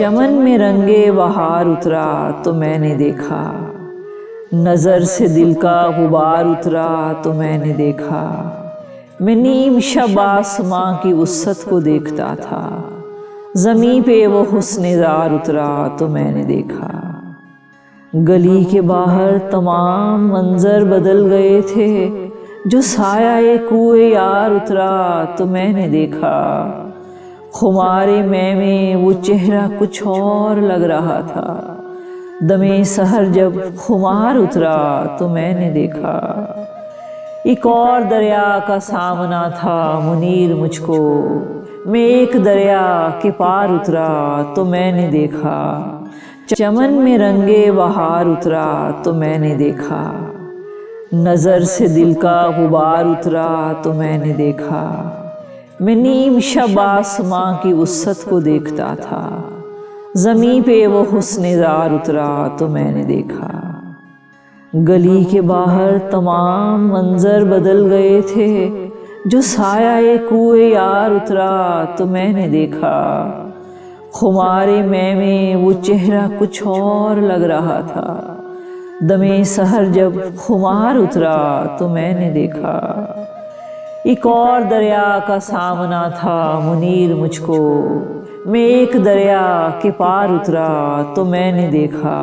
चमन में रंगे बहार उतरा तो मैंने देखा, नज़र से दिल का गुबार उतरा तो मैंने देखा। मैं नीम शब आसमां की वुसअत को देखता था, ज़मीं पे वो हुस्न-ए-ज़ार उतरा तो मैंने देखा। गली के बाहर तमाम मंजर बदल गए थे, जो साया कुए यार उतरा तो मैंने देखा। खुमारे मैं में वो चेहरा कुछ और लग रहा था, दमे सहर जब खुमार उतरा तो मैंने देखा। एक और दरिया का सामना था मुनीर मुझको, मैं एक दरिया के पार उतरा तो मैंने देखा। चमन में रंगे बहार उतरा तो मैंने देखा, नज़र से दिल का गुबार उतरा तो मैंने देखा। मैं नीम शब आसमां की वुसअत को देखता था, ज़मीं पे वो हुस्न-ए-ज़ार उतरा तो मैंने देखा। गली के बाहर तमाम मंजर बदल गए थे, जो साया कुए यार उतरा तो मैंने देखा। खुमारे मैं में वो चेहरा कुछ और लग रहा था, दमे सहर जब खुमार उतरा तो मैंने देखा। एक और दरिया का सामना था मुनीर मुझको, मैं एक दरिया के पार उतरा तो मैंने देखा।